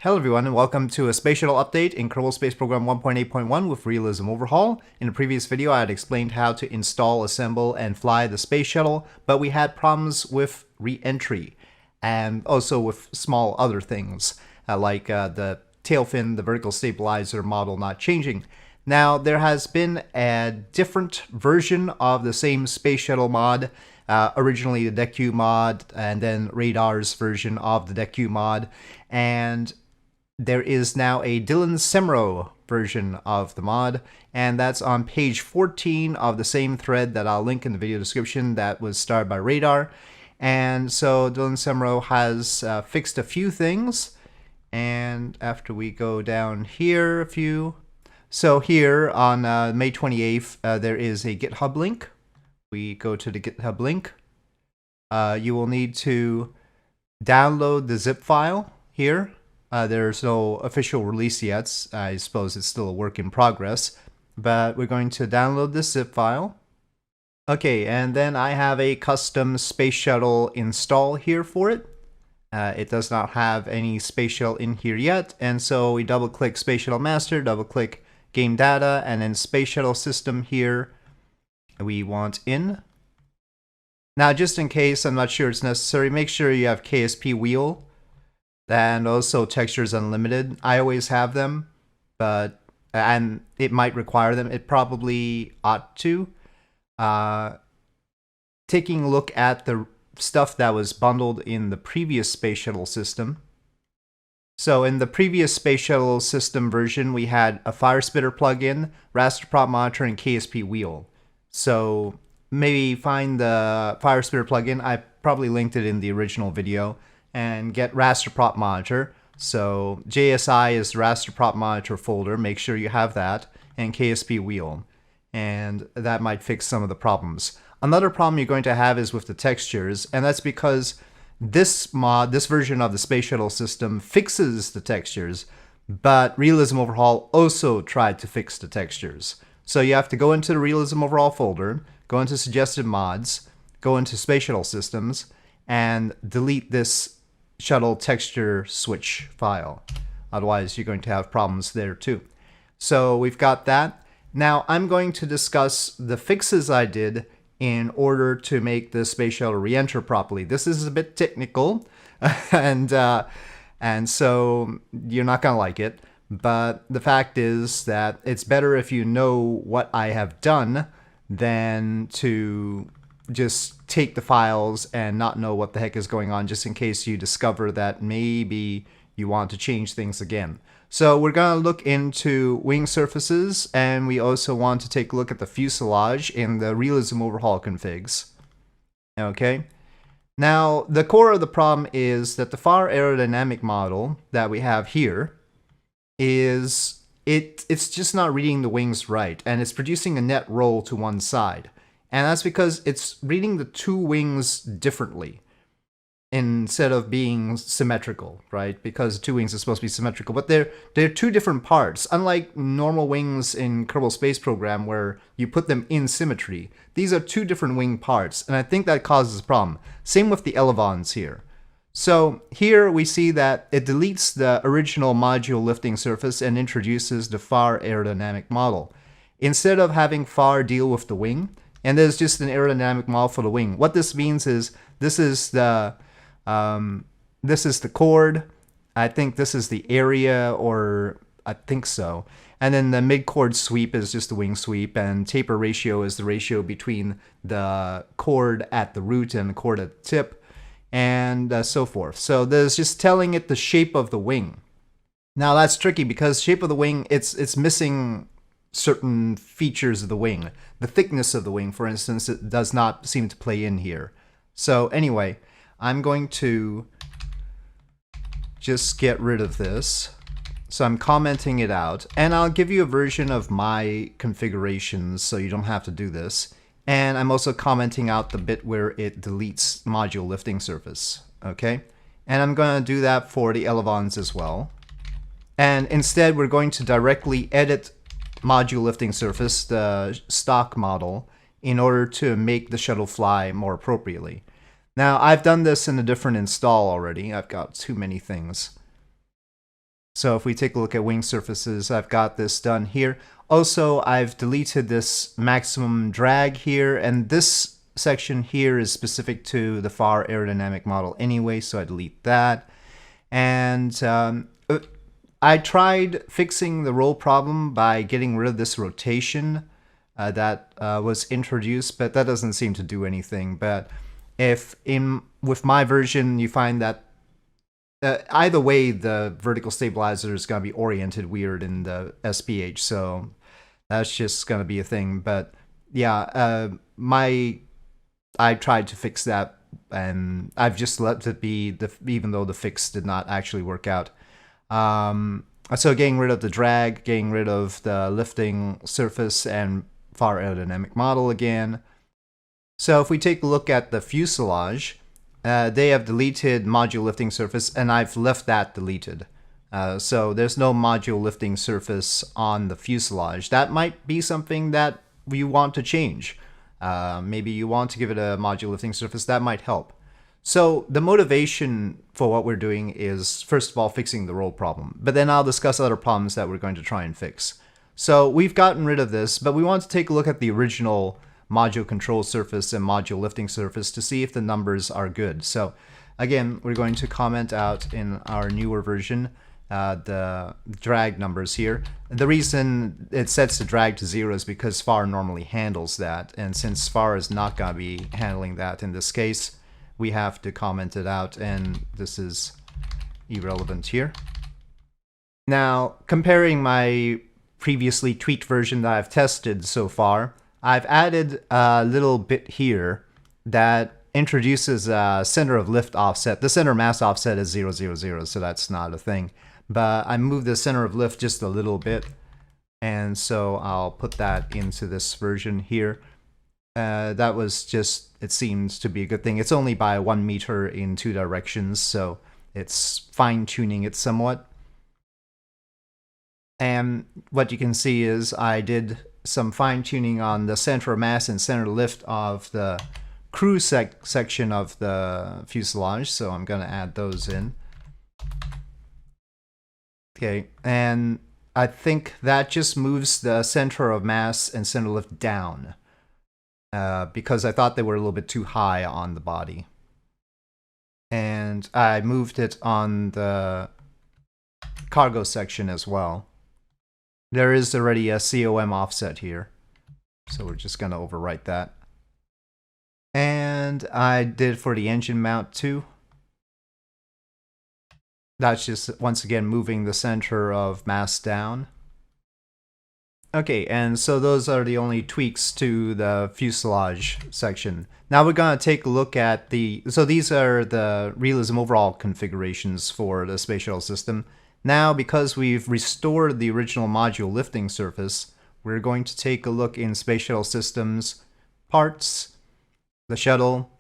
Hello everyone and welcome to a Space Shuttle update in Kerbal Space Program 1.8.1 with Realism Overhaul. In a previous video I had explained how to install, assemble, and fly the Space Shuttle, but we had problems with re-entry and also with small other things like the tail fin, the vertical stabilizer model not changing. Now there has been a different version of the same Space Shuttle mod, originally the DECQ mod and then Radar's version of the DECQ mod, and there is now a DylanSemrau version of the mod, and that's on page 14 of the same thread that I'll link in the video description that was started by Radar. And so DylanSemrau has fixed a few things, and after we go down here a few, so here on May 28th there is a GitHub link. We go to the GitHub link. You will need to download the zip file here. There's no official release yet. I suppose it's still a work in progress, but we're going to download this zip file. Okay, and then I have a custom Space Shuttle install here for it. It does not have any Space Shuttle in here yet, and so we double-click Space Shuttle Master, double-click Game Data, and then Space Shuttle System here. We want in. Now, just in case I'm not sure it's necessary, make sure you have KSP wheel. And also textures unlimited. I always have them, and it might require them. It probably ought to. Taking a look at the stuff that was bundled in the previous Space Shuttle system. So in the previous Space Shuttle system version, we had a fire spitter plugin, raster prop monitor, and KSP wheel. So maybe find the fire spitter plugin. I probably linked it in the original video. And get raster prop monitor. So JSI is the raster prop monitor folder. Make sure you have that, and KSP wheel, and that might fix some of the problems. Another problem you're going to have is with the textures, and that's because this mod, this version of the Space Shuttle system, fixes the textures, but Realism Overhaul also tried to fix the textures. So you have to go into the Realism Overhaul folder, go into suggested mods, go into Space Shuttle systems, and delete this shuttle texture switch file. Otherwise, you're going to have problems there too. So we've got that. Now I'm going to discuss the fixes I did in order to make the Space Shuttle re-enter properly. This is a bit technical, and so you're not gonna like it. But the fact is that it's better if you know what I have done than to just take the files and not know what the heck is going on, just in case you discover that maybe you want to change things again. So we're going to look into wing surfaces, and we also want to take a look at the fuselage in the Realism Overhaul configs. Okay. Now, the core of the problem is that the far aerodynamic model that we have here is, it's just not reading the wings right, and it's producing a net roll to one side. And that's because it's reading the two wings differently instead of being symmetrical, right? Because two wings are supposed to be symmetrical, but they're two different parts. Unlike normal wings in Kerbal Space Program where you put them in symmetry, these are two different wing parts, and I think that causes a problem. Same with the elevons here. So here we see that it deletes the original module lifting surface and introduces the far aerodynamic model. Instead of having far deal with the wing, and there's just an aerodynamic model for the wing. What this means is this is the chord. I think this is the area, or I think so. And then the mid-chord sweep is just the wing sweep, and taper ratio is the ratio between the chord at the root and the chord at the tip, and so forth. So there's just telling it the shape of the wing. Now that's tricky because shape of the wing, it's missing certain features of the wing. The thickness of the wing, for instance, it does not seem to play in here. So anyway, I'm going to just get rid of this. So I'm commenting it out, and I'll give you a version of my configurations so you don't have to do this. And I'm also commenting out the bit where it deletes module lifting surface, okay? And I'm going to do that for the elevons as well. And instead, we're going to directly edit module lifting surface, the stock model, in order to make the shuttle fly more appropriately. Now, I've done this in a different install already. I've got too many things. So if we take a look at wing surfaces, I've got this done here. Also, I've deleted this maximum drag here, and this section here is specific to the FAR aerodynamic model anyway, so I delete that. And I tried fixing the roll problem by getting rid of this rotation that was introduced, but that doesn't seem to do anything. But if with my version you find that either way the vertical stabilizer is going to be oriented weird in the SPH, so that's just going to be a thing. But yeah, I tried to fix that, and I've just let it be, even though the fix did not actually work out. So getting rid of the drag, getting rid of the lifting surface, and FAR aerodynamic model again. So if we take a look at the fuselage, they have deleted module lifting surface, and I've left that deleted. So there's no module lifting surface on the fuselage. That might be something that you want to change. Maybe you want to give it a module lifting surface. That might help. So the motivation for what we're doing is, first of all, fixing the roll problem. But then I'll discuss other problems that we're going to try and fix. So we've gotten rid of this, but we want to take a look at the original module control surface and module lifting surface to see if the numbers are good. So again, we're going to comment out in our newer version the drag numbers here. The reason it sets the drag to 0 is because FAR normally handles that, and since FAR is not going to be handling that in this case, we have to comment it out, and this is irrelevant here. Now, comparing my previously tweaked version that I've tested so far, I've added a little bit here that introduces a center of lift offset. The center mass offset is 0, 0, 0, so that's not a thing. But I moved the center of lift just a little bit, and so I'll put that into this version here. That was just, it seems to be a good thing. It's only by 1 meter in 2 directions, so it's fine-tuning it somewhat. And what you can see is I did some fine-tuning on the center of mass and center of lift of the crew section of the fuselage, so I'm going to add those in. Okay, and I think that just moves the center of mass and center of lift down, because I thought they were a little bit too high on the body. And I moved it on the cargo section as well. There is already a COM offset here, so we're just going to overwrite that. And I did for the engine mount too. That's just, once again, moving the center of mass down. Okay, and so those are the only tweaks to the fuselage section. Now we're going to take a look at so these are the Realism overall configurations for the Space Shuttle System. Now, because we've restored the original module lifting surface, we're going to take a look in Space Shuttle Systems, parts, the shuttle,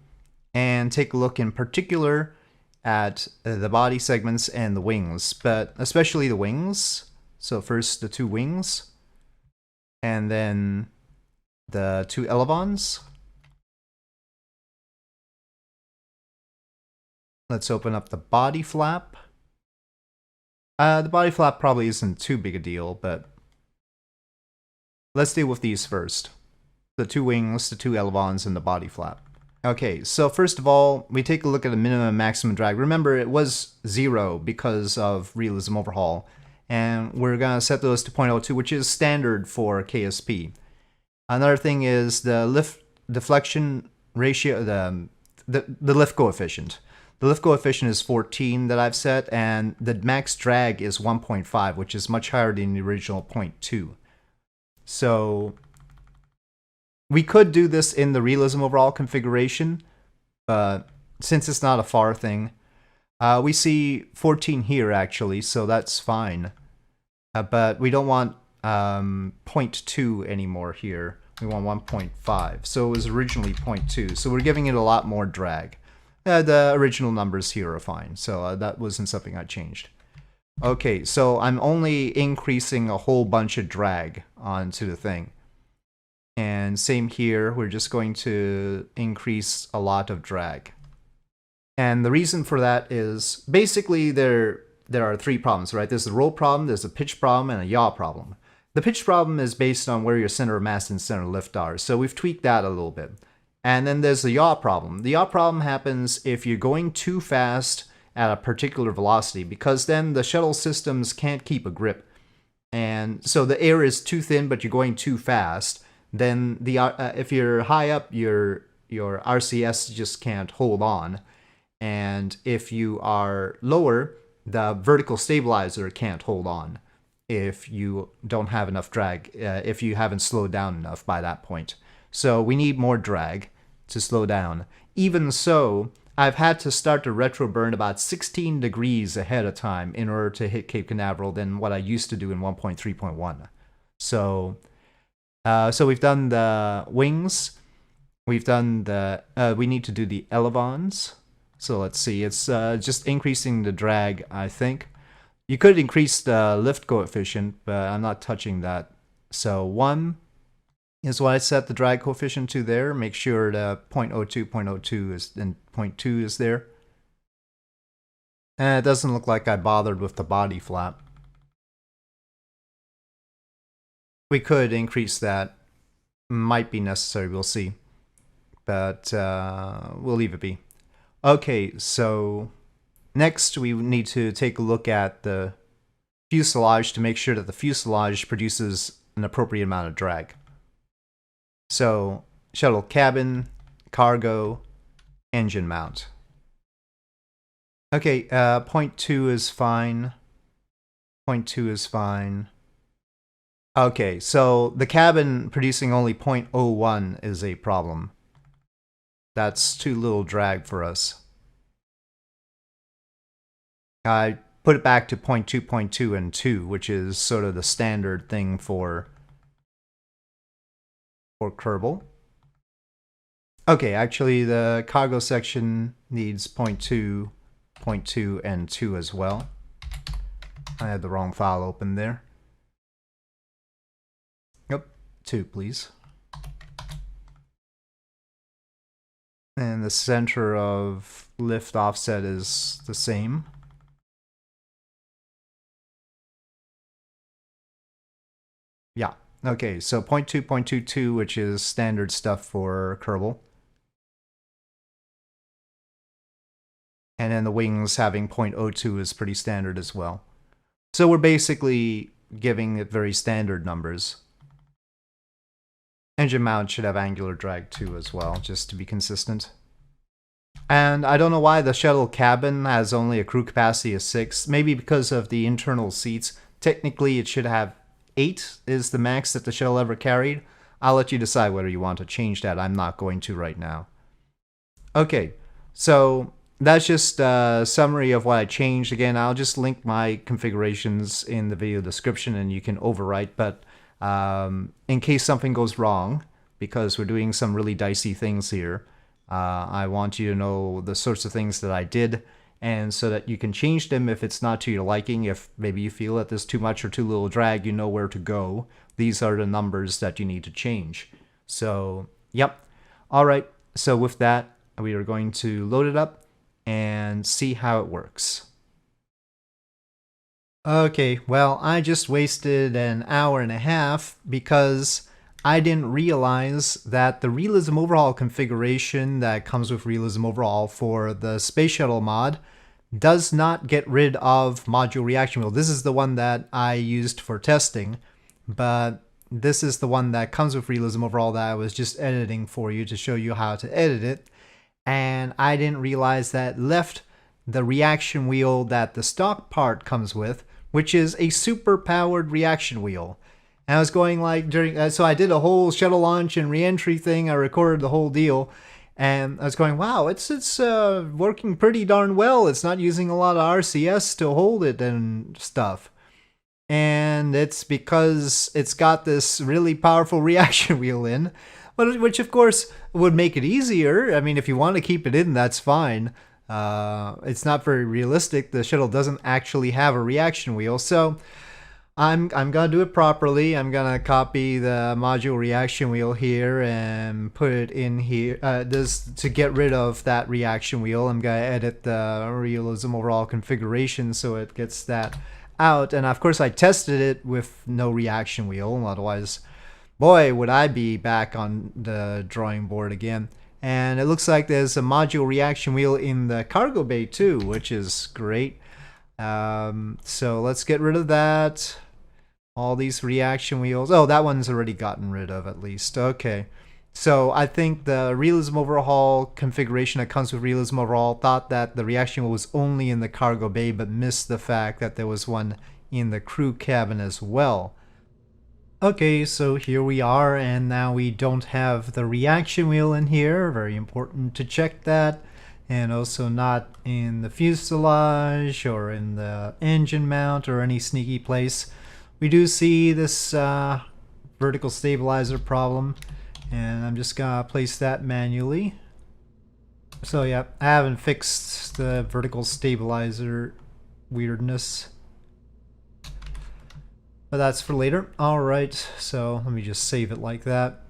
and take a look in particular at the body segments and the wings, but especially the wings. So first the 2 wings, and then the 2 elevons. Let's open up the body flap. The body flap probably isn't too big a deal, but let's deal with these first. The 2 wings, the 2 elevons, and the body flap. Okay, so first of all, we take a look at the minimum and maximum drag. Remember, it was 0 because of Realism Overhaul, and we're going to set those to 0.02, which is standard for KSP. Another thing is the lift deflection ratio, the lift coefficient. The lift coefficient is 14 that I've set, and the max drag is 1.5, which is much higher than the original 0.2. So we could do this in the Realism Overall configuration, but since it's not a FAR thing, we see 14 here actually, so that's fine. But we don't want 0.2 anymore here. We want 1.5. So it was originally 0.2, so we're giving it a lot more drag. The original numbers here are fine, so that wasn't something I changed. Okay, so I'm only increasing a whole bunch of drag onto the thing. And same here, we're just going to increase a lot of drag. And the reason for that is basically they're there are three problems, right? There's the roll problem, there's a pitch problem, and a yaw problem. The pitch problem is based on where your center of mass and center of lift are, so we've tweaked that a little bit. And then there's the yaw problem. The yaw problem happens if you're going too fast at a particular velocity, because then the shuttle systems can't keep a grip. And so the air is too thin, but you're going too fast. Then if you're high up, your RCS just can't hold on. And if you are lower, the vertical stabilizer can't hold on if you don't have enough drag, if you haven't slowed down enough by that point. So we need more drag to slow down. Even so, I've had to start to retro burn about 16 degrees ahead of time in order to hit Cape Canaveral than what I used to do in 1.3.1. So we've done the wings. We've done the, we need to do the elevons. So let's see, it's just increasing the drag, I think. You could increase the lift coefficient, but I'm not touching that. So 1 is what I set the drag coefficient to there. Make sure the 0.02 is, and 0.2 is there. And it doesn't look like I bothered with the body flap. We could increase that. Might be necessary, we'll see. But we'll leave it be. Okay, so next we need to take a look at the fuselage to make sure that the fuselage produces an appropriate amount of drag. So, shuttle cabin, cargo, engine mount. Okay, 0.2 is fine. 0.2 is fine. Okay, so the cabin producing only 0.01 is a problem. That's too little drag for us. I put it back to 0.2, 0.2, and 2, which is sort of the standard thing for Kerbal. Okay, actually the cargo section needs 0.2, 0.2, and 2 as well. I had the wrong file open there. Yep, 2 please. And the center of lift offset is the same. Yeah, okay, so 0.2, 0.22, which is standard stuff for Kerbal. And then the wings having 0.02 is pretty standard as well. So we're basically giving it very standard numbers. Engine mount should have angular drag too as well, just to be consistent. And I don't know why the shuttle cabin has only a crew capacity of 6. Maybe because of the internal seats. Technically it should have 8 is the max that the shuttle ever carried. I'll let you decide whether you want to change that. I'm not going to right now. Okay, so that's just a summary of what I changed. Again, I'll just link my configurations in the video description and you can overwrite, but in case something goes wrong, because we're doing some really dicey things here, I want you to know the sorts of things that I did, and so that you can change them if it's not to your liking. If maybe you feel that there's too much or too little drag, you know where to go. These are the numbers that you need to change. So, yep. All right, so with that, we are going to load it up and see how it works. Okay, well, I just wasted an hour and a half because I didn't realize that the Realism Overhaul configuration that comes with Realism Overhaul for the Space Shuttle mod does not get rid of module reaction wheel. This is the one that I used for testing, but this is the one that comes with Realism Overhaul that I was just editing for you to show you how to edit it. And I didn't realize that left the reaction wheel that the stock part comes with, which is a super powered reaction wheel. And I was going like during, so I did a whole shuttle launch and reentry thing. I recorded the whole deal, and I was going, wow, it's working pretty darn well. It's not using a lot of RCS to hold it and stuff. And it's because it's got this really powerful reaction wheel in, which of course would make it easier. I mean, if you want to keep it in, that's fine. It's not very realistic. The shuttle doesn't actually have a reaction wheel. So I'm gonna do it properly. I'm gonna copy the module reaction wheel here and put it in here. This to get rid of that reaction wheel. I'm gonna edit the Realism overall configuration so it gets that out. And of course, I tested it with no reaction wheel. Otherwise, boy, would I be back on the drawing board again. And it looks like there's a module reaction wheel in the cargo bay too, which is great. So let's get rid of that. All these reaction wheels. Oh, that one's already gotten rid of at least. Okay. So I think the Realism Overhaul configuration that comes with Realism Overhaul thought that the reaction wheel was only in the cargo bay, but missed the fact that there was one in the crew cabin as well. Okay, so here we are, and now we don't have the reaction wheel in here. Very important to check that. And also not in the fuselage or in the engine mount or any sneaky place. We do see this vertical stabilizer problem, and I'm just gonna place that manually. So yeah, I haven't fixed the vertical stabilizer weirdness, but that's for later. Alright, so let me just save it like that.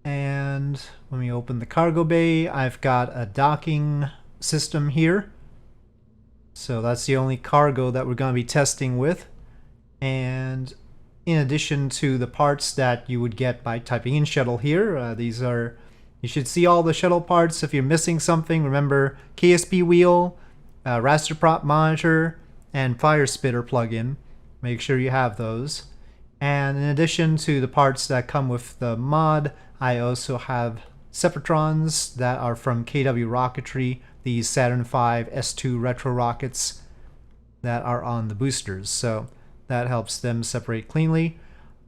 And when we open the cargo bay, I've got a docking system here. So that's the only cargo that we're going to be testing with. And in addition to the parts that you would get by typing in shuttle here, these are, you should see all the shuttle parts. If you're missing something, remember KSP wheel, raster prop monitor, and fire spitter plugin. Make sure you have those. And in addition to the parts that come with the mod, I also have Separatrons that are from KW Rocketry, these Saturn V S2 retro rockets that are on the boosters. So that helps them separate cleanly.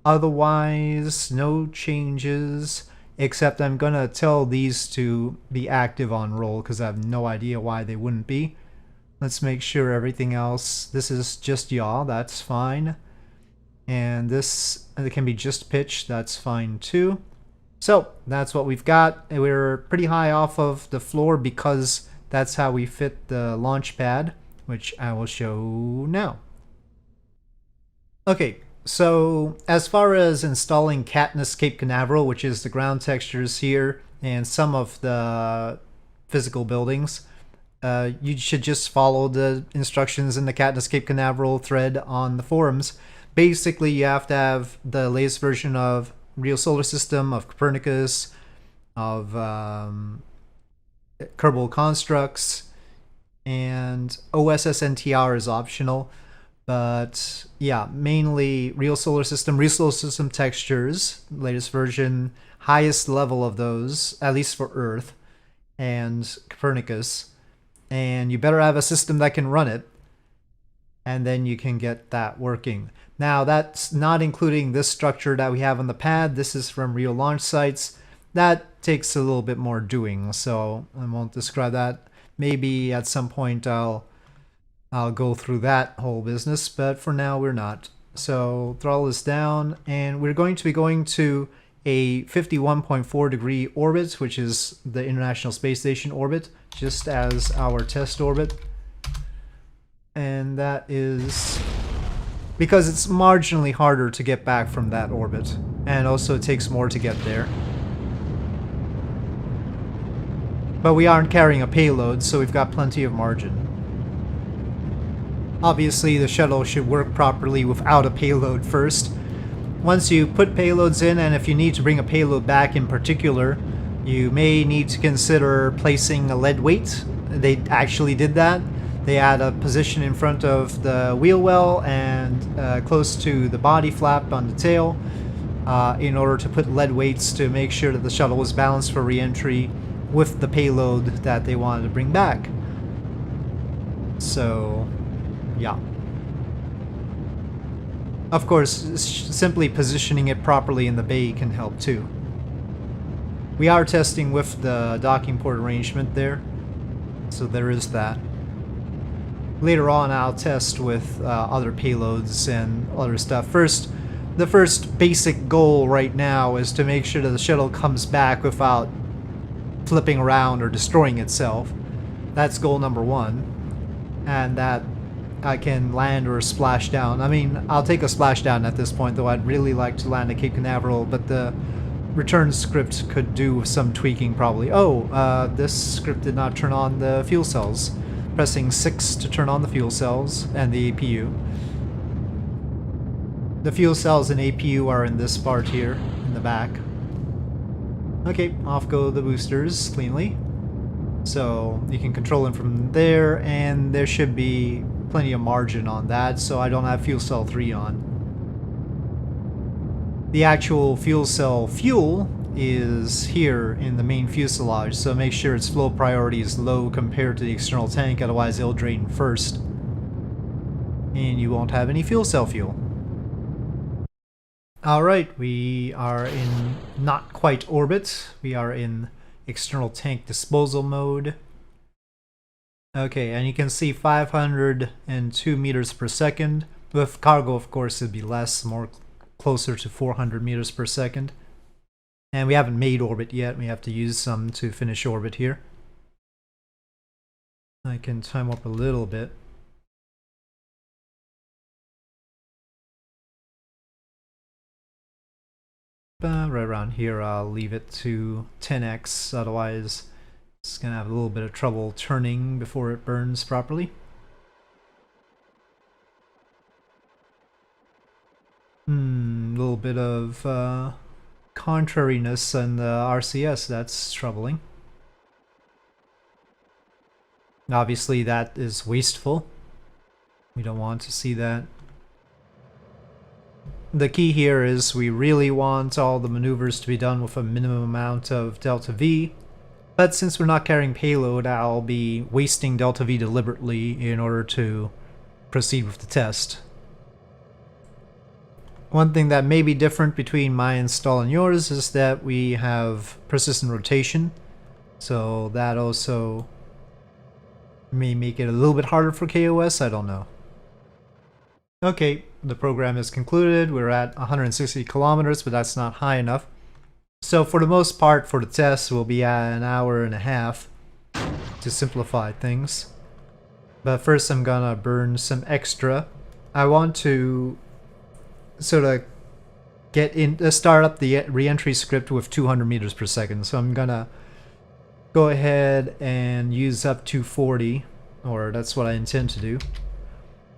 Otherwise, no changes, except I'm gonna tell these to be active on roll because I have no idea why they wouldn't be. Let's make sure everything else, this is just yaw, that's fine. And this, it can be just pitch, that's fine too. So that's what we've got. We're pretty high off of the floor because that's how we fit the launch pad, which I will show now. Okay, so as far as installing Katniss Cape Canaveral, which is the ground textures here and some of the physical buildings, you should just follow the instructions in the Katniss Cape Canaveral thread on the forums. Basically, you have to have the latest version of Real Solar System, of Copernicus, of Kerbal Constructs, and OSSNTR is optional. But yeah, mainly Real Solar System textures, latest version, highest level of those, at least for Earth, and Copernicus. And you better have a system that can run it, and then you can get that working. Now, that's not including this structure that we have on the pad. This is from real launch sites. That takes a little bit more doing, so I won't describe that. Maybe at some point I'll go through that whole business, but for now we're not. So throttle is down, and we're going to be going to a 51.4 degree orbit, which is the International Space Station orbit, just as our test orbit. And that is because it's marginally harder to get back from that orbit, and also it takes more to get there. But we aren't carrying a payload, so we've got plenty of margin. Obviously, the shuttle should work properly without a payload first. Once you put payloads in, and if you need to bring a payload back in particular, you may need to consider placing a lead weight. They actually did that. They had a position in front of the wheel well and close to the body flap on the tail in order to put lead weights to make sure that the shuttle was balanced for re-entry with the payload that they wanted to bring back. So, yeah. Of course, simply positioning it properly in the bay can help too. We are testing with the docking port arrangement there, so there is that. Later on, I'll test with other payloads and other stuff. The first basic goal right now is to make sure that the shuttle comes back without flipping around or destroying itself. That's goal number one. And that I can land or splash down. I mean, I'll take a splashdown at this point, though I'd really like to land at Cape Canaveral, but the return script could do some tweaking probably. Oh, this script did not turn on the fuel cells. Pressing 6 to turn on the fuel cells and the APU. The fuel cells and APU are in this part here, in the back. Okay, off go the boosters cleanly. So you can control them from there, and there should be plenty of margin on that, so I don't have fuel cell 3 on. The actual fuel cell fuel is here in the main fuselage, so make sure its flow priority is low compared to the external tank, otherwise it'll drain first. And you won't have any fuel cell fuel. Alright, we are in not quite orbit. We are in external tank disposal mode. Okay, and you can see 502 meters per second. With cargo, of course, it'd be less, more closer to 400 meters per second. And we haven't made orbit yet. We have to use some to finish orbit here. I can time up a little bit. Right around here, I'll leave it to 10x, otherwise it's gonna have a little bit of trouble turning before it burns properly. A little bit of contrariness in the RCS, that's troubling. Obviously that is wasteful. We don't want to see that. The key here is we really want all the maneuvers to be done with a minimum amount of delta V, but since we're not carrying payload, I'll be wasting delta V deliberately in order to proceed with the test. One thing that may be different between my install and yours is that we have persistent rotation, so that also may make it a little bit harder for KOS, I don't know. Okay, the program is concluded. We're at 160 kilometers, but that's not high enough. So for the most part, for the test, we'll be at an hour and a half to simplify things. But first I'm gonna burn some extra. I want to sort of get in, start up the reentry script with 200 meters per second. So I'm gonna go ahead and use up 240, or that's what I intend to do.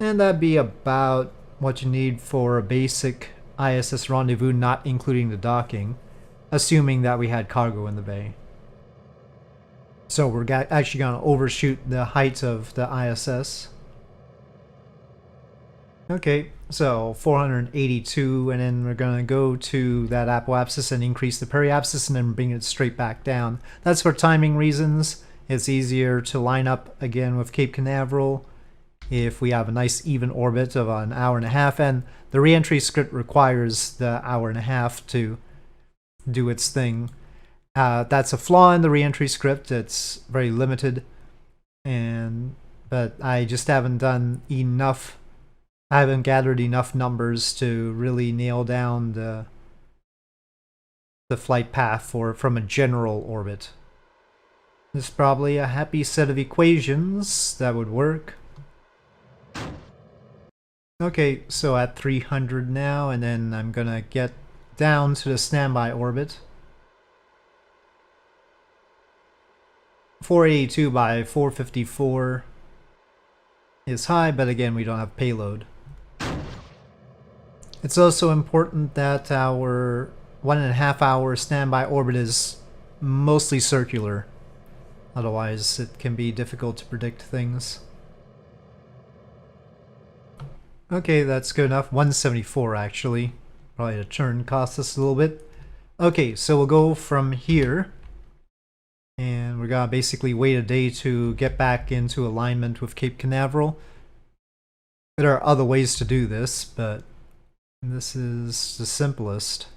And that'd be about what you need for a basic ISS rendezvous, not including the docking, assuming that we had cargo in the bay. So we're actually going to overshoot the height of the ISS. Okay, so 482, and then we're going to go to that apoapsis and increase the periapsis and then bring it straight back down. That's for timing reasons. It's easier to line up again with Cape Canaveral if we have a nice even orbit of an hour and a half, and the reentry script requires the hour and a half to do its thing. That's a flaw in the reentry script. It's very limited, but I just haven't done enough. I haven't gathered enough numbers to really nail down the flight path from a general orbit. There's probably a happy set of equations that would work. Okay, so at 300 now, and then I'm gonna get down to the standby orbit. 482 by 454 is high, but again, we don't have payload. It's also important that our 1.5 hour standby orbit is mostly circular. Otherwise, it can be difficult to predict things. Okay, that's good enough. 174 actually. Probably the turn cost us a little bit. Okay, so we'll go from here. And we're gonna basically wait a day to get back into alignment with Cape Canaveral. There are other ways to do this, but this is the simplest.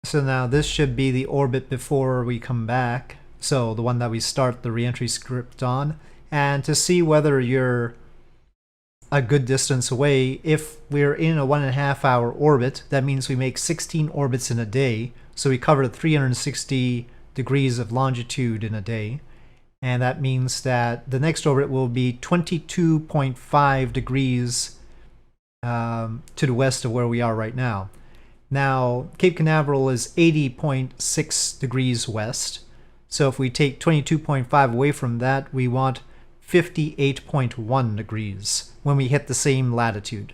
So now this should be the orbit before we come back. So the one that we start the reentry script on. And to see whether you're a good distance away, if we're in a 1.5 hour orbit, that means we make 16 orbits in a day. So we cover 360 degrees of longitude in a day. And that means that the next orbit will be 22.5 degrees to the west of where we are right now. Now, Cape Canaveral is 80.6 degrees west. So if we take 22.5 away from that, we want 58.1 degrees when we hit the same latitude.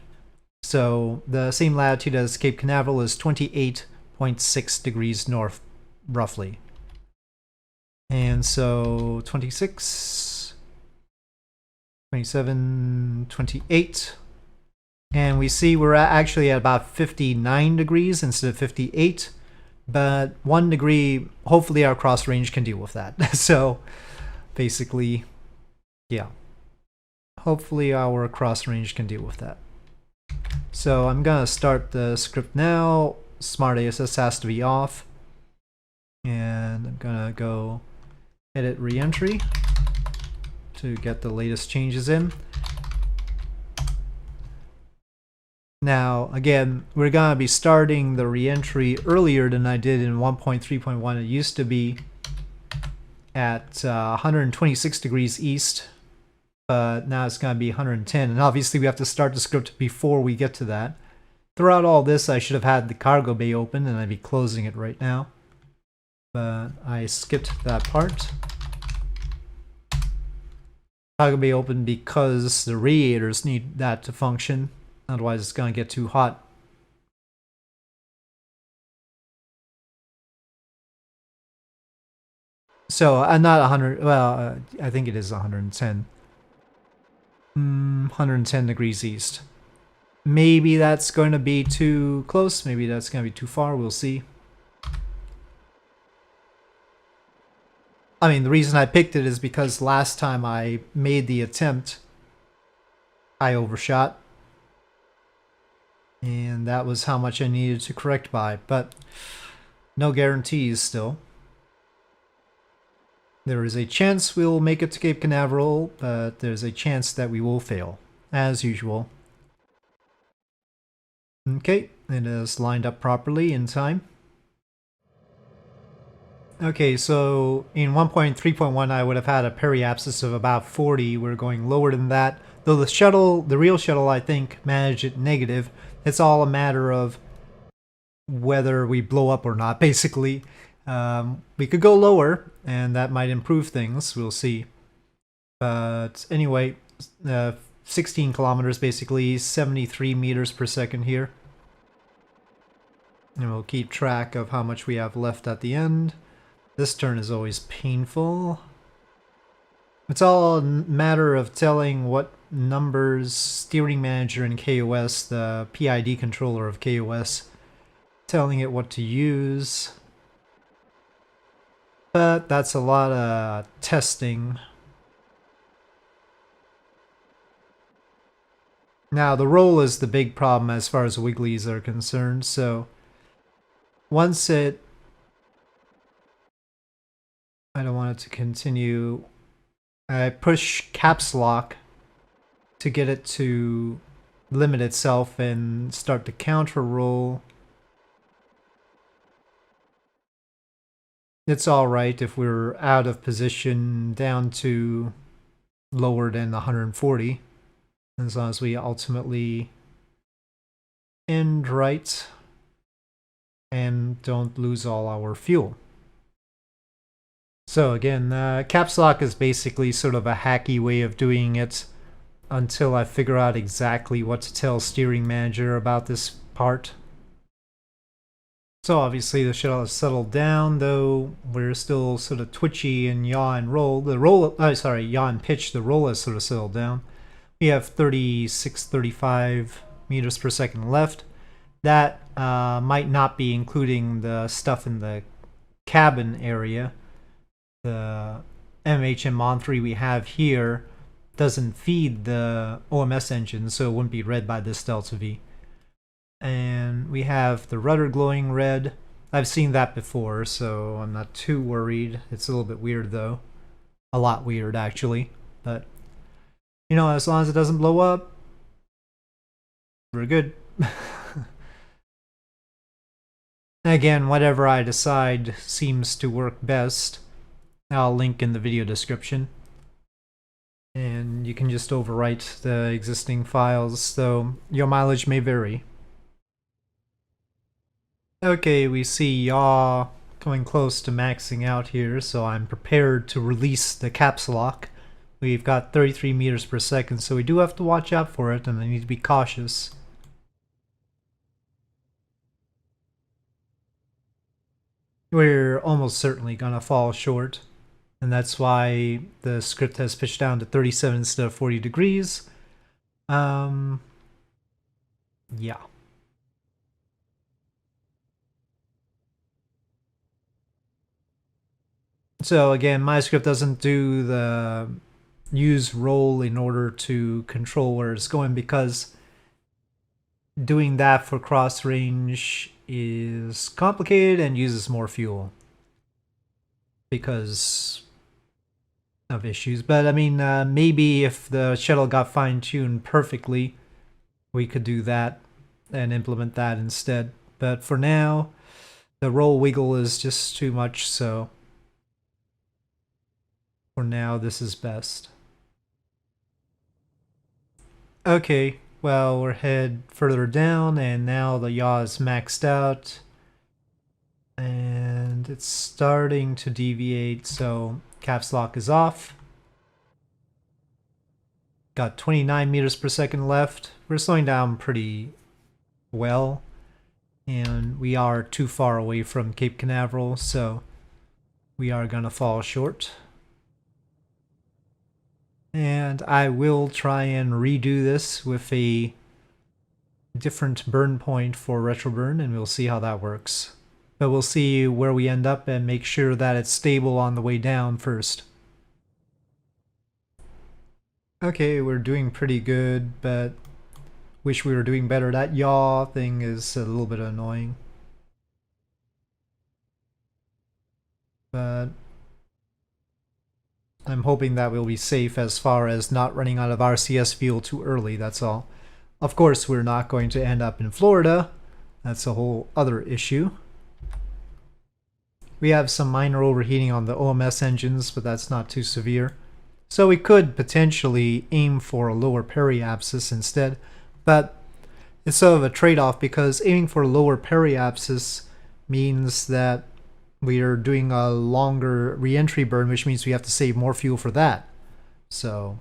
So the same latitude as Cape Canaveral is 28.6 degrees north, roughly. And so 26, 27, 28. And we see we're actually at about 59 degrees instead of 58. But 1 degree, hopefully our cross range can deal with that. So basically, yeah. Hopefully our cross range can deal with that. So I'm gonna start the script now. Smart ASS has to be off. And I'm gonna go edit reentry to get the latest changes in. Now, again, we're gonna be starting the reentry earlier than I did in 1.3.1. It used to be at 126 degrees east, but now it's gonna be 110. And obviously we have to start the script before we get to that. Throughout all this, I should have had the cargo bay open, and I'd be closing it right now. But I skipped that part. Cargo bay open because the radiators need that to function. Otherwise, it's going to get too hot. So, not 100, well, I think it is 110. 110 degrees east. Maybe that's going to be too close. Maybe that's going to be too far. We'll see. I mean, the reason I picked it is because last time I made the attempt, I overshot. And that was how much I needed to correct by, but no guarantees still. There is a chance we'll make it to Cape Canaveral, but there's a chance that we will fail, as usual. Okay, it is lined up properly in time. Okay, so in 1.3.1 I would have had a periapsis of about 40. We're going lower than that. Though the shuttle, the real shuttle, I think, managed it negative. It's all a matter of whether we blow up or not, basically. We could go lower, and that might improve things. We'll see. But anyway, 16 kilometers, basically 73 meters per second here. And we'll keep track of how much we have left at the end. This turn is always painful. It's all a matter of telling what numbers steering manager in KOS, the PID controller of KOS, telling it what to use. But that's a lot of testing. Now the roll is the big problem as far as wigglies are concerned, so once it... I don't want it to continue. I push caps lock to get it to limit itself and start the counter roll. It's alright if we're out of position down to lower than 140, as long as we ultimately end right and don't lose all our fuel. So again, caps lock is basically sort of a hacky way of doing it until I figure out exactly what to tell steering manager about this part. So obviously the shuttle has settled down, though we're still sort of twitchy and yaw and roll. The roll, yaw and pitch, the roll has sort of settled down. We have 36, 35 meters per second left. That might not be including the stuff in the cabin area. The MHM-ON3 we have here doesn't feed the OMS engine, so it wouldn't be read by this delta V. And we have the rudder glowing red. I've seen that before, so I'm not too worried. It's a little bit weird though. A lot weird actually, but you know, as long as it doesn't blow up, we're good. Again, whatever I decide seems to work best. I'll link in the video description. And you can just overwrite the existing files, so your mileage may vary. Okay, we see yaw coming close to maxing out here, so I'm prepared to release the caps lock. We've got 33 meters per second, so we do have to watch out for it, and I need to be cautious. We're almost certainly gonna fall short, and that's why the script has pitched down to 37 instead of 40 degrees. Yeah. So again, my script doesn't do the use roll in order to control where it's going, because doing that for cross range is complicated and uses more fuel because of issues. But I mean, maybe if the shuttle got fine-tuned perfectly, we could do that and implement that instead. But for now, the roll wiggle is just too much, so for now this is best. Okay, well, we're head further down, and now the yaw is maxed out, and it's starting to deviate, so caps lock is off. Got 29 meters per second left. We're slowing down pretty well, and we are too far away from Cape Canaveral, so we are gonna fall short. And I will try and redo this with a different burn point for retroburn, and we'll see how that works. But we'll see where we end up and make sure that it's stable on the way down first. Okay, we're doing pretty good, but wish we were doing better. That yaw thing is a little bit annoying. But I'm hoping that we'll be safe as far as not running out of RCS fuel too early, that's all. Of course, we're not going to end up in Florida. That's a whole other issue. We have some minor overheating on the OMS engines, but that's not too severe. So we could potentially aim for a lower periapsis instead, but it's sort of a trade-off, because aiming for a lower periapsis means that we are doing a longer reentry burn, which means we have to save more fuel for that. So,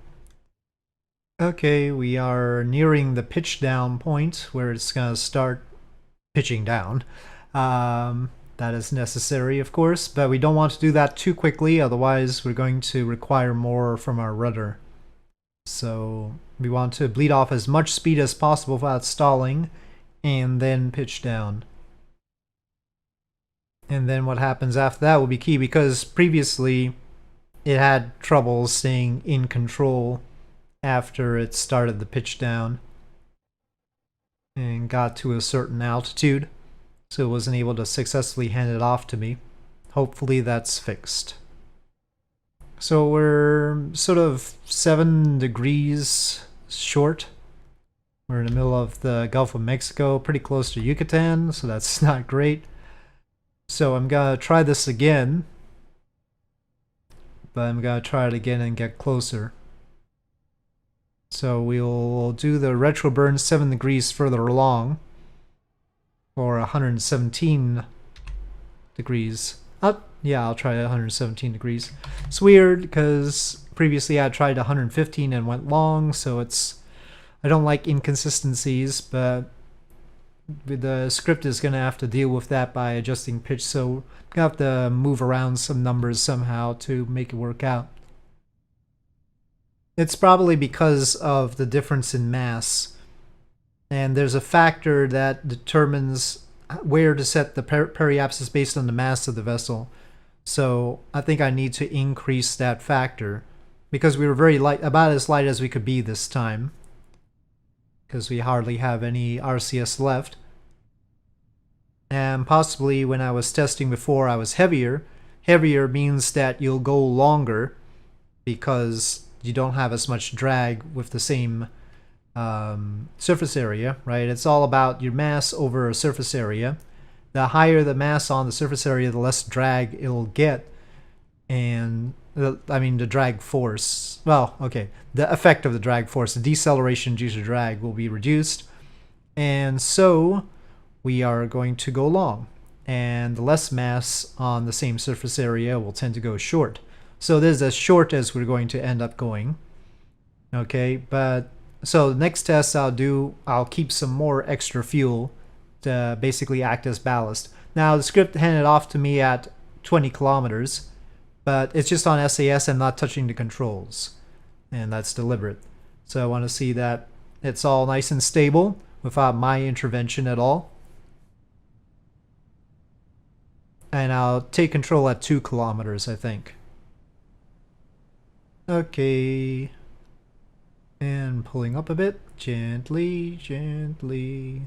okay, we are nearing the pitch down point where it's going to start pitching down. That is necessary, of course, but we don't want to do that too quickly, otherwise we're going to require more from our rudder. So we want to bleed off as much speed as possible without stalling, and then pitch down. And then what happens after that will be key, because previously it had trouble staying in control after it started the pitch down and got to a certain altitude, so it wasn't able to successfully hand it off to me. Hopefully that's fixed. So we're sort of 7 degrees short. We're in the middle of the Gulf of Mexico, pretty close to Yucatan, so that's not great. So I'm gonna try this again, but I'm gonna try it again and get closer. So we'll do the retro burn 7 degrees further along, or 117 degrees. Yeah, I'll try 117 degrees. It's weird because previously I tried 115 and went long, so I don't like inconsistencies, but the script is going to have to deal with that by adjusting pitch, so I'm going to have to move around some numbers somehow to make it work out. It's probably because of the difference in mass, and there's a factor that determines where to set the periapsis based on the mass of the vessel. So I think I need to increase that factor, because we were very light, about as light as we could be this time, because we hardly have any RCS left. And possibly when I was testing before I was heavier. Heavier means that you'll go longer because you don't have as much drag with the same surface area, right? It's all about your mass over a surface area. The higher the mass on the surface area, the less drag it'll get. and the drag force, well, okay, the effect of the drag force, the deceleration due to drag will be reduced, and so we are going to go long, and the less mass on the same surface area will tend to go short. So this is as short as we're going to end up going. Okay, but so the next test I'll keep some more extra fuel to basically act as ballast. Now the script handed off to me at 20 kilometers, but it's just on SAS and not touching the controls, and that's deliberate. So I want to see that it's all nice and stable without my intervention at all. And I'll take control at 2 kilometers, I think. Okay. And pulling up a bit, gently, gently.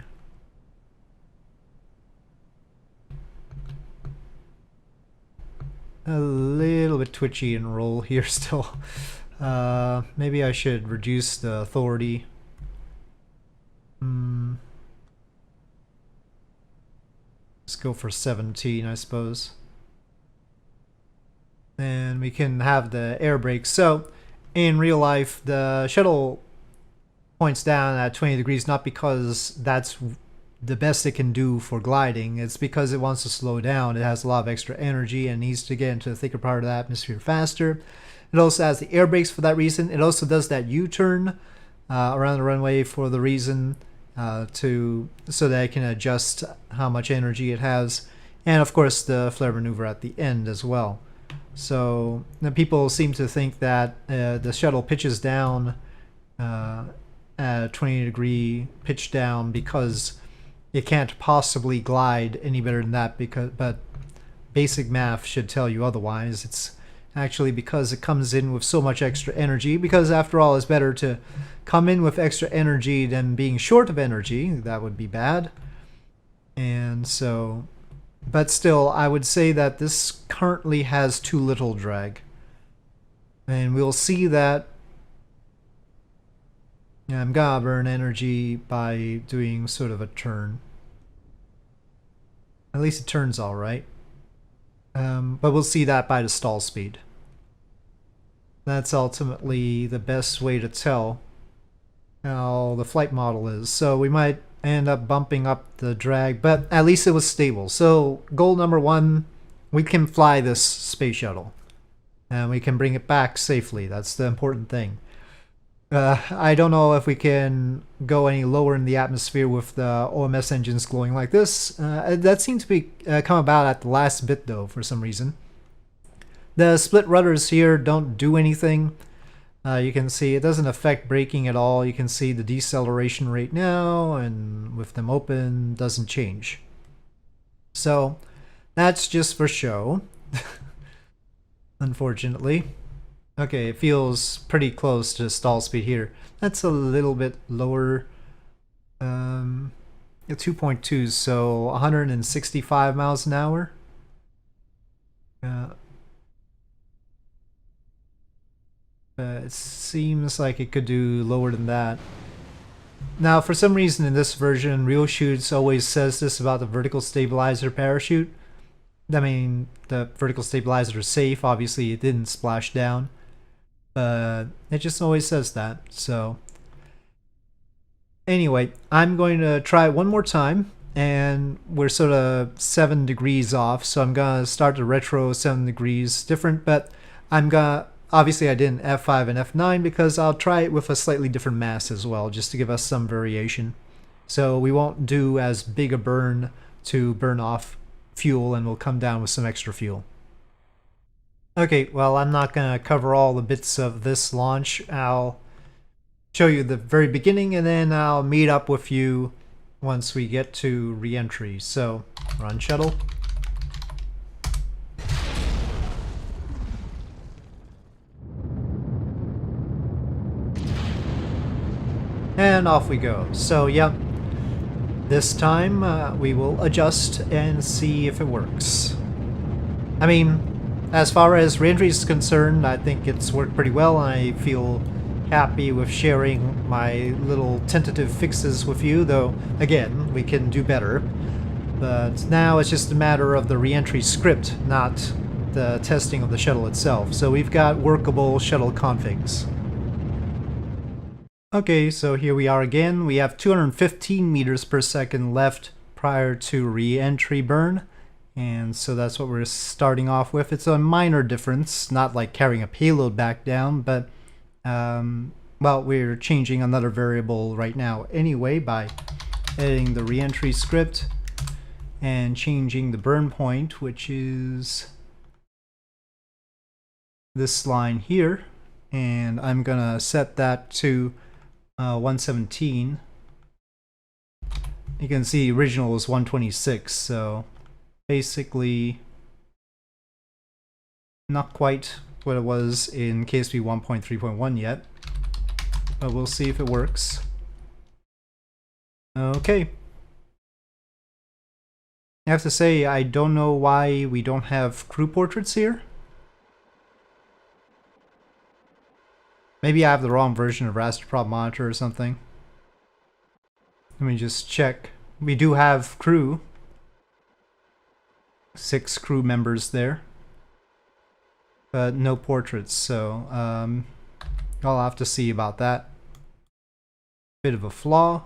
A little bit twitchy and roll here still. Maybe I should reduce the authority. Let's go for 17, I suppose. And we can have the air brakes. So in real life, the shuttle points down at 20 degrees not because that's the best it can do for gliding. It's because it wants to slow down. It has a lot of extra energy and needs to get into the thicker part of the atmosphere faster. It also has the air brakes for that reason. It also does that U-turn around the runway for the reason so that it can adjust how much energy it has. And of course the flare maneuver at the end as well. So people seem to think that the shuttle pitches down at a 20-degree pitch down because it can't possibly glide any better than that, but basic math should tell you otherwise. It's actually because it comes in with so much extra energy, because after all, it's better to come in with extra energy than being short of energy. That would be bad. And so, but still, I would say that this currently has too little drag. And we'll see that I'm gonna burn energy by doing sort of a turn. At least it turns all right. But we'll see that by the stall speed. That's ultimately the best way to tell how the flight model is. So we might end up bumping up the drag, but at least it was stable. So goal number 1, we can fly this space shuttle. And we can bring it back safely. That's the important thing. I don't know if we can go any lower in the atmosphere with the OMS engines glowing like this. That seemed to be come about at the last bit though, for some reason. The split rudders here don't do anything. You can see it doesn't affect braking at all. You can see the deceleration rate now, and with them open, doesn't change. So that's just for show, unfortunately. Okay, it feels pretty close to stall speed here. That's a little bit lower. 2.2, so 165 miles an hour. It seems like it could do lower than that. Now, for some reason in this version, Real Shoots always says this about the vertical stabilizer parachute. I mean, the vertical stabilizer is safe. Obviously, it didn't splash down. It just always says that. So anyway, I'm going to try it one more time, and we're sort of 7 degrees off, so I'm gonna start the retro 7 degrees different, but I'm gonna, obviously I didn't F5 and F9 because I'll try it with a slightly different mass as well, just to give us some variation. So we won't do as big a burn to burn off fuel, and we'll come down with some extra fuel. Okay, well, I'm not going to cover all the bits of this launch. I'll show you the very beginning, and then I'll meet up with you once we get to reentry. So, run shuttle. And off we go. So, yep, this time we will adjust and see if it works. I mean, as far as reentry is concerned, I think it's worked pretty well. I feel happy with sharing my little tentative fixes with you, though, again, we can do better. But now it's just a matter of the reentry script, not the testing of the shuttle itself. So we've got workable shuttle configs. Okay, so here we are again. We have 215 meters per second left prior to re-entry burn. And so that's what we're starting off with. It's a minor difference, not like carrying a payload back down, but well, we're changing another variable right now anyway by editing the reentry script and changing the burn point, which is this line here. And I'm gonna set that to 117. You can see original was 126, so basically not quite what it was in KSP 1.3.1 yet, but we'll see if it works. Okay. I have to say, I don't know why we don't have crew portraits here. Maybe I have the wrong version of raster prop monitor or something. Let me just check. We do have crew. 6 crew members there. But no portraits, so I'll have to see about that. Bit of a flaw.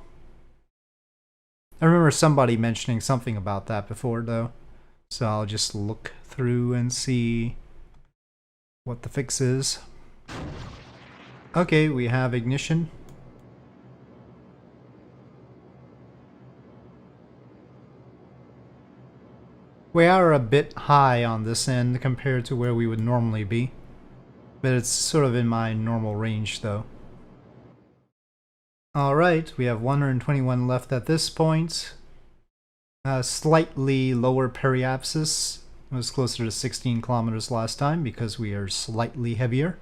I remember somebody mentioning something about that before though. So I'll just look through and see what the fix is. Okay, we have ignition. We are a bit high on this end compared to where we would normally be, but it's sort of in my normal range though. Alright, we have 121 left at this point. Slightly lower periapsis. It was closer to 16 kilometers last time because we are slightly heavier.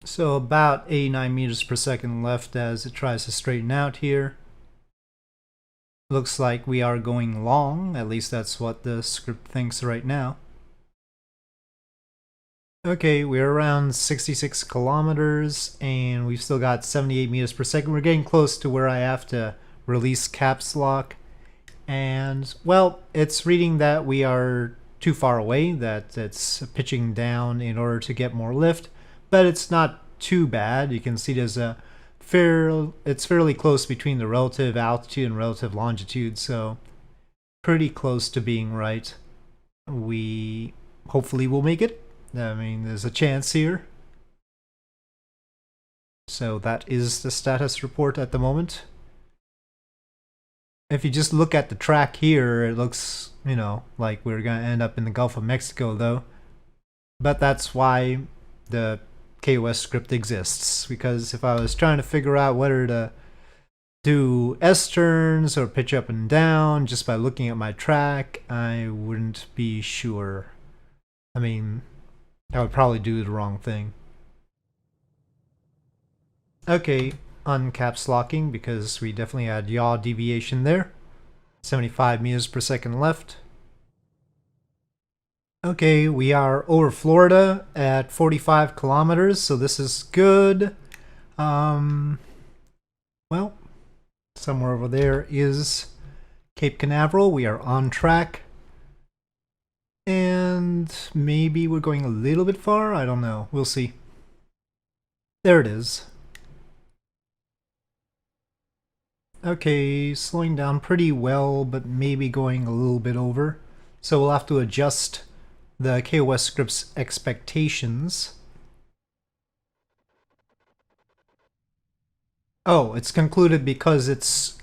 So about 89 meters per second left as it tries to straighten out here. Looks like we are going long, at least that's what the script thinks right now. Okay, we're around 66 kilometers and we've still got 78 meters per second. We're getting close to where I have to release caps lock. And, well, it's reading that we are too far away, that it's pitching down in order to get more lift. But it's not too bad. You can see there's a it's fairly close between the relative altitude and relative longitude, so pretty close to being right. We hopefully will make it. I mean, there's a chance here. So that is the status report at the moment. If you just look at the track here, it looks, you know, like we're gonna end up in the Gulf of Mexico though. But that's why the KOS script exists, because if I was trying to figure out whether to do S-turns or pitch up and down just by looking at my track, I wouldn't be sure. I mean, I would probably do the wrong thing. Okay, uncaps locking because we definitely had yaw deviation there. 75 meters per second left. Okay, we are over Florida at 45 kilometers, so this is good. Well, somewhere over there is Cape Canaveral. We are on track. And maybe we're going a little bit far? I don't know. We'll see. There it is. Okay, slowing down pretty well, but maybe going a little bit over. So we'll have to adjust the KOS script's expectations. Oh, it's concluded because it's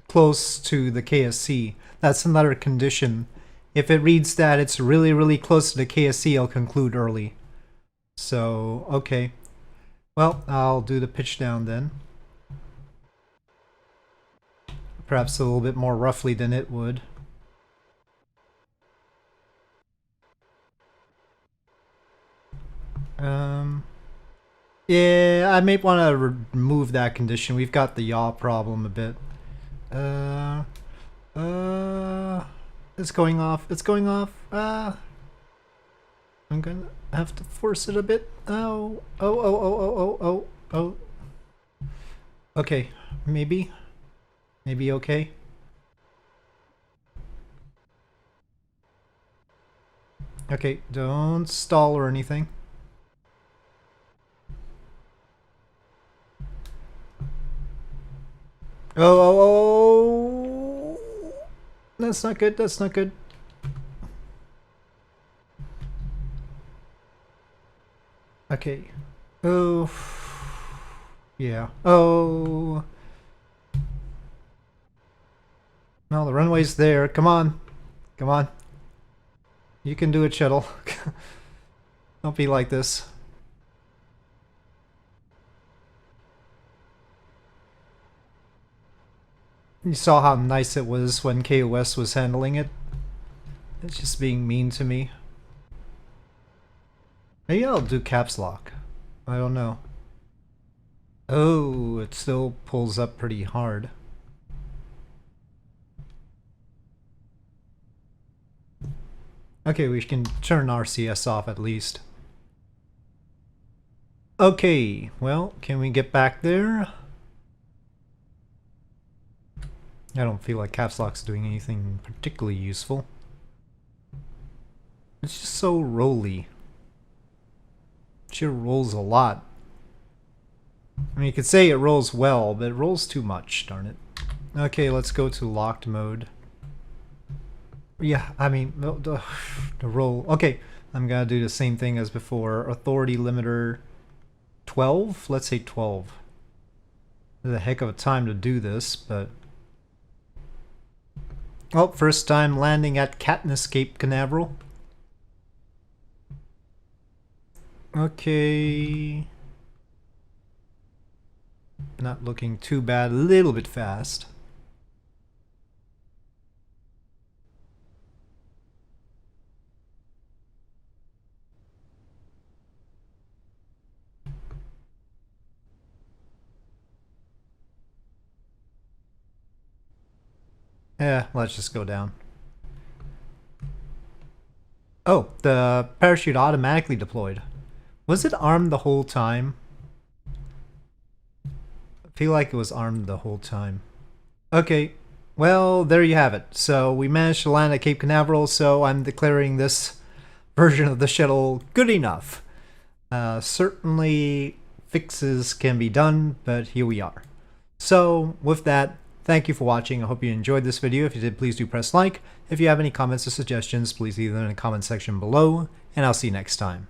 close to the KSC. That's another condition. If it reads that it's really, really close to the KSC, I'll conclude early. So, okay. Well, I'll do the pitch down then. Perhaps a little bit more roughly than it would. Yeah, I may want to remove that condition. We've got the yaw problem a bit. It's going off. It's going off. I'm gonna have to force it a bit. Oh. Okay, maybe okay. Okay, don't stall or anything. Oh, that's not good, that's not good. Okay. Oh. Yeah. Oh. No, the runway's there. Come on. Come on. You can do it, shuttle. Don't be like this. You saw how nice it was when KOS was handling it. It's just being mean to me. Maybe I'll do caps lock. I don't know. Oh, it still pulls up pretty hard. Okay, we can turn RCS off at least. Okay, well, can we get back there? I don't feel like caps lock's doing anything particularly useful. It's just so rolly. It sure rolls a lot. I mean, you could say it rolls well, but it rolls too much, darn it. Okay, let's go to locked mode. Yeah, I mean, the roll. Okay, I'm gonna do the same thing as before. Authority limiter 12? Let's say 12. There's a heck of a time to do this, but... Oh, first time landing at Katniss Cape Canaveral. Okay. Not looking too bad, a little bit fast. Yeah, let's just go down. Oh, the parachute automatically deployed. Was it armed the whole time? I feel like it was armed the whole time. Okay, well, there you have it. So we managed to land at Cape Canaveral, so I'm declaring this version of the shuttle good enough. Certainly fixes can be done, but here we are. So with that, thank you for watching. I hope you enjoyed this video. If you did, please do press like. If you have any comments or suggestions, please leave them in the comment section below, and I'll see you next time.